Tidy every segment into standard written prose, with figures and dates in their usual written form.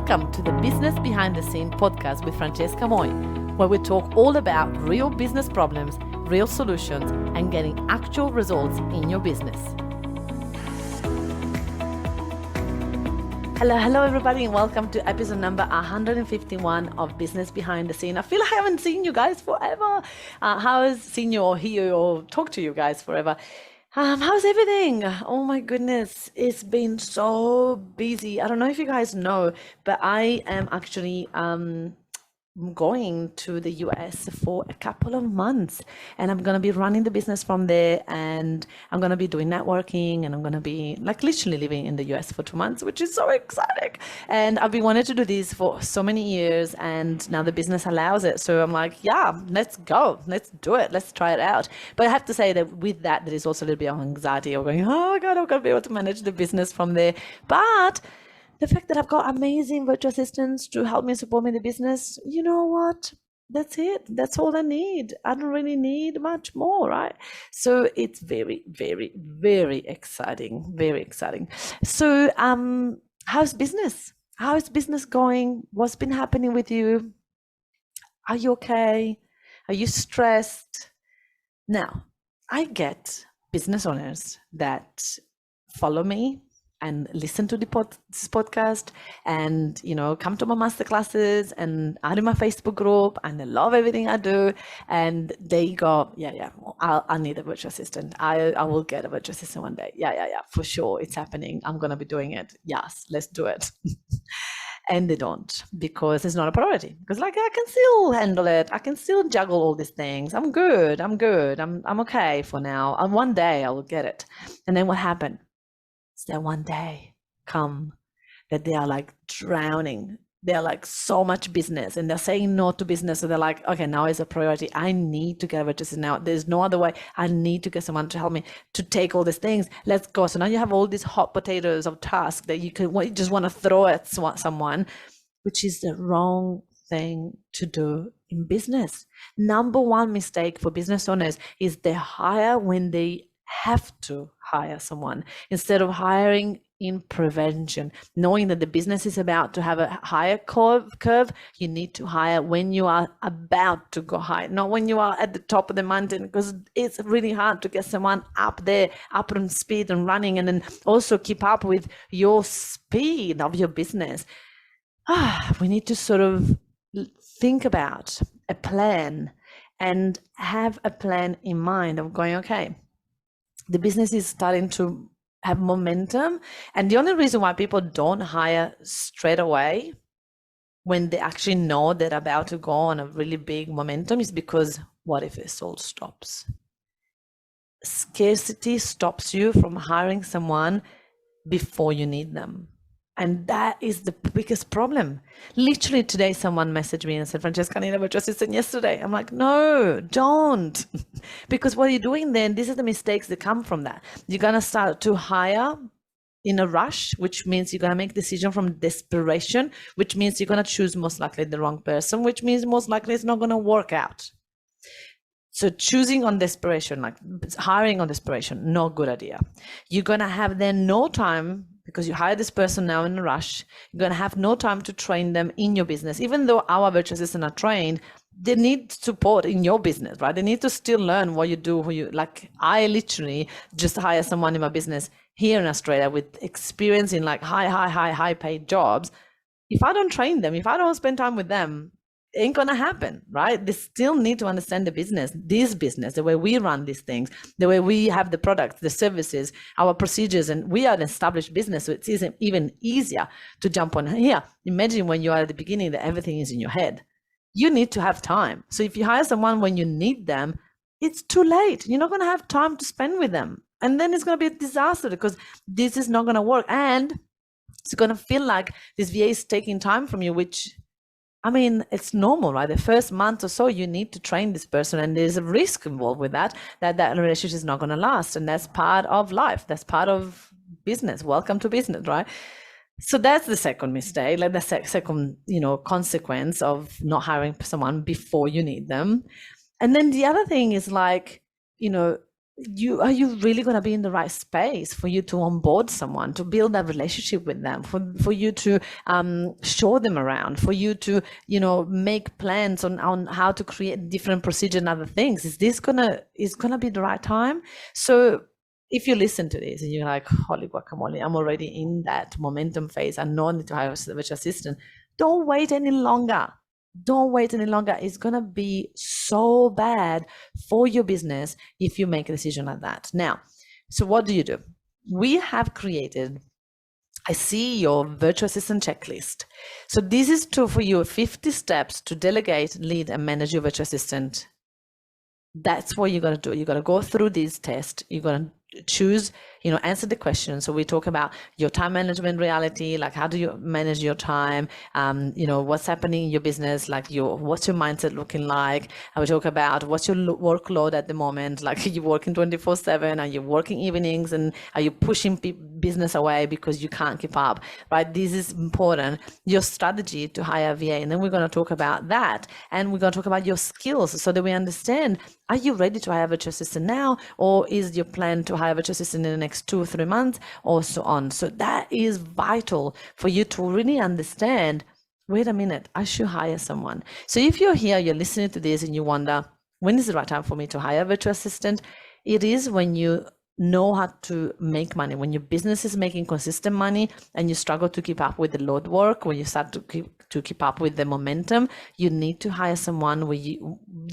Welcome to the Business Behind the Scene podcast with Francesca Moi, where we talk all about real business problems, real solutions, and getting actual results in your business. Hello everybody, and welcome to episode number 151 of Business Behind the Scene. I feel like I haven't seen you guys forever. Seen you or hear you or talk to you guys forever. How's everything? Oh my goodness, it's been so busy. I don't know if you guys know, but I am actually going to the US for a couple of months, and I'm going to be running the business from there, and I'm going to be doing networking, and I'm going to be like literally living in the US for 2 months, which is so exciting. And I've been wanting to do this for so many years, and now the business allows it. So I'm like, yeah, let's go, let's do it, let's try it out. But I have to say that with that, there is also a little bit of anxiety of going, oh my God, I'm going to be able to manage the business from there. But the fact that I've got amazing virtual assistants to help me support me in the business, you know what? That's it. That's all I need. I don't really need much more, right? So it's very, very, very exciting. Very exciting. So how's business? How is business going? What's been happening with you? Are you okay? Are you stressed? Now, I get business owners that follow me and listen to this podcast, and come to my masterclasses and add in my Facebook group, and they love everything I do, and they go, yeah, I need a virtual assistant. I will get a virtual assistant one day. Yeah, for sure, it's happening. I'm gonna be doing it. Yes, let's do it. And they don't, because it's not a priority. Because I can still handle it. I can still juggle all these things. I'm good. I'm okay for now. And one day I will get it. And then what happened? That one day come that they are like drowning. They're like so much business, and they're saying no to business. So they're like, okay, now is a priority. I need to get a virtual now. There's no other way. I need to get someone to help me to take all these things. Let's go. So now you have all these hot potatoes of tasks that you just want to throw at someone, which is the wrong thing to do in business. Number one mistake for business owners is they hire when they have to hire someone instead of hiring in prevention. Knowing that the business is about to have a higher curve, you need to hire when you are about to go high, not when you are at the top of the mountain, because it's really hard to get someone up there, up on speed and running, and then also keep up with your speed of your business. We need to sort of think about a plan and have a plan in mind of going, okay, the business is starting to have momentum. And the only reason why people don't hire straight away when they actually know they're about to go on a really big momentum is because what if it all stops? Scarcity stops you from hiring someone before you need them. And that is the biggest problem. Literally today, someone messaged me and said, Francesca, I need a virtual assistant yesterday. I'm like, no, don't. Because what you're doing then, these are the mistakes that come from that. You're going to start to hire in a rush, which means you're going to make decision from desperation, which means you're going to choose most likely the wrong person, which means most likely it's not going to work out. So choosing on desperation, like hiring on desperation, no good idea. You're going to have then no time, because you hire this person now in a rush, you're going to have no time to train them in your business. Even though our virtual assistants are trained, they need support in your business, right? They need to still learn what you do, like I literally just hire someone in my business here in Australia with experience in like high paid jobs. If I don't train them, if I don't spend time with them, it ain't gonna happen, right? They still need to understand the business, this business, the way we run these things, the way we have the products, the services, our procedures, and we are an established business, so it's even easier to jump on here. Imagine when you are at the beginning that everything is in your head. You need to have time. So if you hire someone when you need them, it's too late. You're not gonna have time to spend with them. And then it's gonna be a disaster because this is not gonna work. And it's gonna feel like this VA is taking time from you, which, I mean, it's normal, right? The first month or so, you need to train this person, and there's a risk involved with that relationship is not going to last. And that's part of life. That's part of business. Welcome to business, right? So that's the second mistake, like the second, consequence of not hiring someone before you need them. And then the other thing is like, are you really going to be in the right space for you to onboard someone, to build that relationship with them, for you to show them around, for you to, you know, make plans on how to create different procedure and other things? Is gonna be the right time? So if you listen to this and you're like, holy guacamole, I'm already in that momentum phase, I know I need to hire a virtual assistant, don't wait any longer. Don't wait any longer. It's going to be so bad for your business if you make a decision like that. Now, so what do? We have created a CEO virtual assistant checklist. So this is for you 50 steps to delegate, lead, and manage your virtual assistant. That's what you got to do. You got to go through these tests. You got to choose, you know, answer the question. So we talk about your time management reality, like how do you manage your time, you know, what's happening in your business, like what's your mindset looking like. And we talk about what's your workload at the moment, like are you working 24/7, are you working evenings, and are you pushing business away because you can't keep up, right? This is important. Your strategy to hire a VA, and then we're going to talk about that, and we're going to talk about your skills so that we understand, are you ready to hire a virtual assistant now, or is your plan to hire a virtual assistant in the next 2 or 3 months, or so on? So that is vital for you to really understand, wait a minute, I should hire someone. So if you're here, you're listening to this and you wonder, when is the right time for me to hire a virtual assistant? It is when you know how to make money, when your business is making consistent money and you struggle to keep up with the load work, when you start to keep up with the momentum, you need to hire someone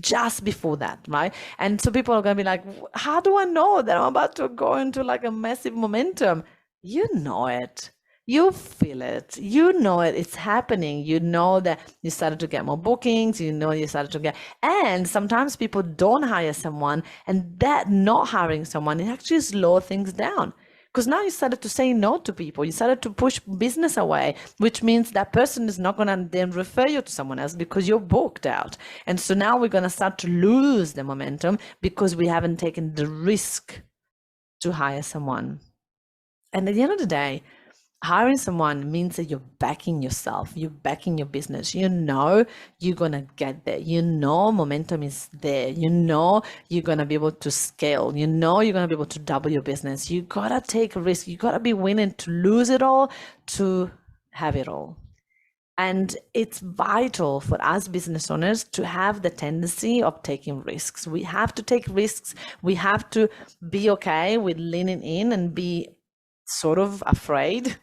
just before that, right? And so people are going to be like, how do I know that I'm about to go into like a massive momentum? You know it. You feel it, you know it, it's happening. You know that you started to get more bookings, you know you started to get, and sometimes people don't hire someone, and that not hiring someone, it actually slows things down. Because now you started to say no to people, you started to push business away, which means that person is not going to then refer you to someone else because you're booked out. And so now we're going to start to lose the momentum because we haven't taken the risk to hire someone. And at the end of the day, hiring someone means that you're backing yourself, you're backing your business. You know you're going to get there. You know momentum is there. You know you're going to be able to scale. You know you're going to be able to double your business. You got to take a risk. You got to be willing to lose it all to have it all. And it's vital for us business owners to have the tendency of taking risks. We have to take risks. We have to be okay with leaning in and be sort of afraid,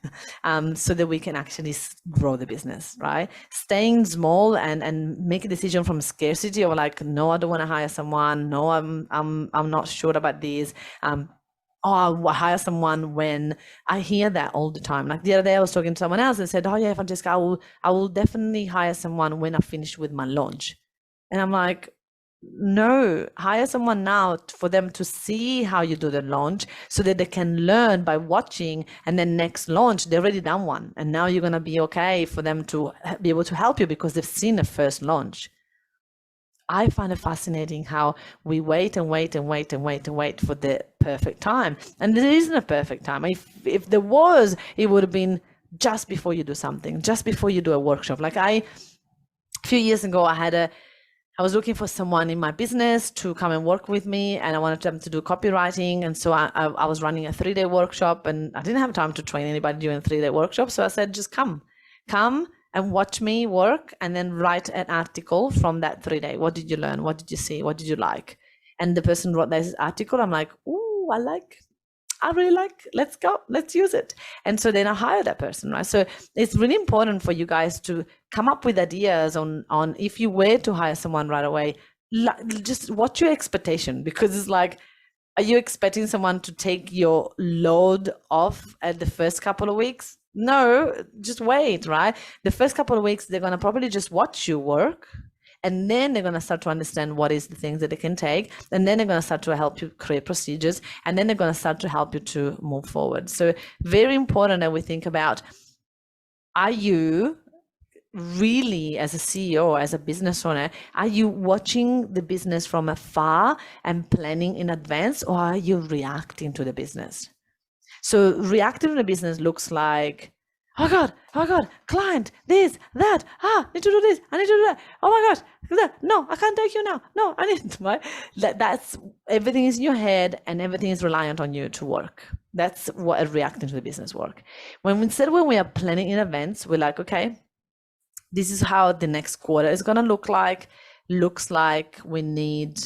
so that we can actually grow the business, right? Staying small and make a decision from scarcity, or like, no, I don't want to hire someone. No, I'm not sure about this. Oh, I'll hire someone when. I hear that all the time. Like the other day I was talking to someone else and said, oh yeah, Francesca, I will definitely hire someone when I finish with my launch. And I'm like, no, hire someone now for them to see how you do the launch so that they can learn by watching, and then next launch they've already done one, and now you're going to be okay for them to be able to help you because they've seen the first launch. I find it fascinating how we wait and wait and wait and wait and wait for the perfect time, and there isn't a perfect time. If there was, it would have been just before you do something, just before you do a workshop. Like a few years ago, I was looking for someone in my business to come and work with me, and I wanted them to do copywriting. And so I was running a 3-day workshop, and I didn't have time to train anybody during a 3-day workshop. So I said, just come and watch me work, and then write an article from that 3-day. What did you learn? What did you see? What did you like? And the person wrote this article. I'm like, ooh, I really like, let's go, let's use it. And so then I hire that person, right? So it's really important for you guys to come up with ideas on if you were to hire someone right away, just what's your expectation? Because it's like, are you expecting someone to take your load off at the first couple of weeks? No, just wait, right? The first couple of weeks, they're going to probably just watch you work. And then they're going to start to understand what is the things that they can take. And then they're going to start to help you create procedures. And then they're going to start to help you to move forward. So very important that we think about, are you really, as a CEO, as a business owner, are you watching the business from afar and planning in advance, or are you reacting to the business? So reacting to the business looks like, oh God, client, this, that, need to do this, I need to do that, oh my gosh, no, I can't take you now, no, I need to, right? That's, everything is in your head and everything is reliant on you to work. That's what reacting to the business work. When we are planning in advance, we're like, okay, this is how the next quarter is going to look like. Looks like we need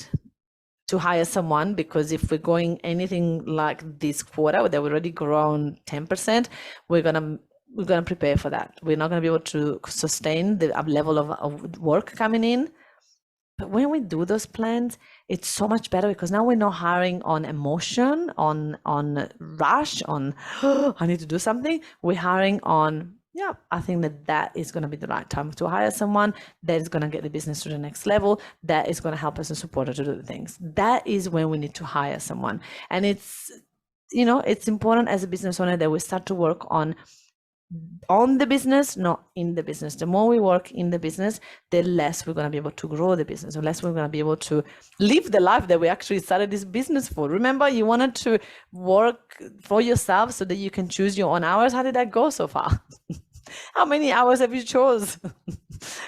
to hire someone, because if we're going anything like this quarter that we've already grown 10%, we're gonna prepare for that. We're not gonna be able to sustain the level of work coming in. But when we do those plans, it's so much better, because now we're not hiring on emotion, on rush, on I need to do something. We're hiring on, yeah, I think that is going to be the right time to hire someone that is going to get the business to the next level, that is going to help us and support us to do the things. That is when we need to hire someone. And it's, it's important as a business owner that we start to work on the business, not in the business. The more we work in the business, the less we're going to be able to grow the business, the less we're going to be able to live the life that we actually started this business for. Remember, you wanted to work for yourself so that you can choose your own hours. How did that go so far? How many hours have you chose?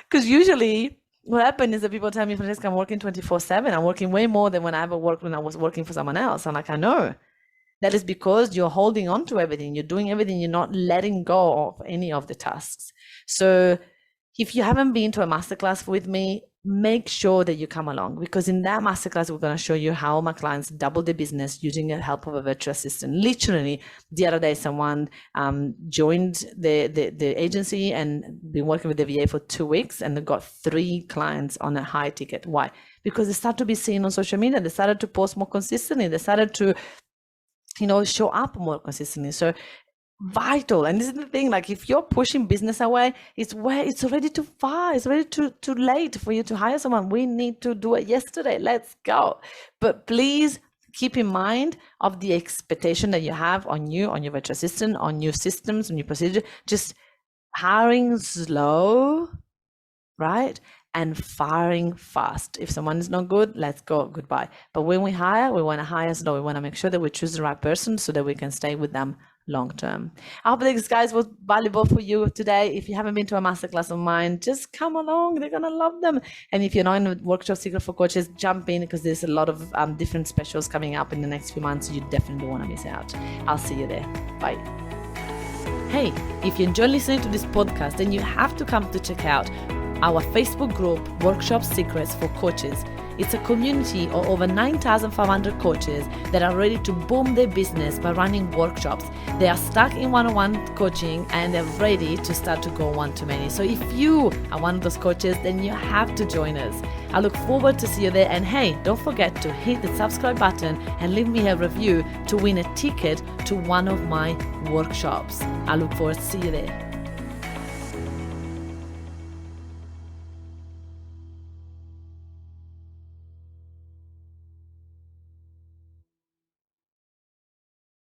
Because usually what happened is that people tell me, Francesca, I'm working 24/7. I'm working way more than when I ever worked when I was working for someone else. I'm like, I know. That is because you're holding on to everything. You're doing everything. You're not letting go of any of the tasks. So if you haven't been to a masterclass with me, make sure that you come along, because in that masterclass, we're going to show you how my clients double their business using the help of a virtual assistant. Literally, the other day, someone joined the agency and been working with the VA for 2 weeks, and they got 3 clients on a high ticket. Why? Because they started to be seen on social media. They started to post more consistently. They started to show up more consistently. So vital. And this is the thing, like if you're pushing business away, it's already too far. It's already too late for you to hire someone. We need to do it yesterday. Let's go. But please keep in mind of the expectation that you have on you, on your virtual assistant, on your systems, on your procedure. Just hiring slow, right? And firing fast. If someone is not good, let's go, goodbye. But when we hire, we want to hire slow. We want to make sure that we choose the right person so that we can stay with them long term. I hope this, guys, was valuable for you today. If you haven't been to a masterclass of mine, just come along. They're going to love them. And if you're not in the workshop Secret for Coaches, jump in, because there's a lot of different specials coming up in the next few months. You definitely don't want to miss out. I'll see you there. Bye. Hey, if you enjoy listening to this podcast, then you have to come to check out our Facebook group, Workshop Secrets for Coaches. It's a community of over 9,500 coaches that are ready to boom their business by running workshops. They are stuck in one-on-one coaching and they're ready to start to go one-to-many. So if you are one of those coaches, then you have to join us. I look forward to see you there. And hey, don't forget to hit the subscribe button and leave me a review to win a ticket to one of my workshops. I look forward to see you there.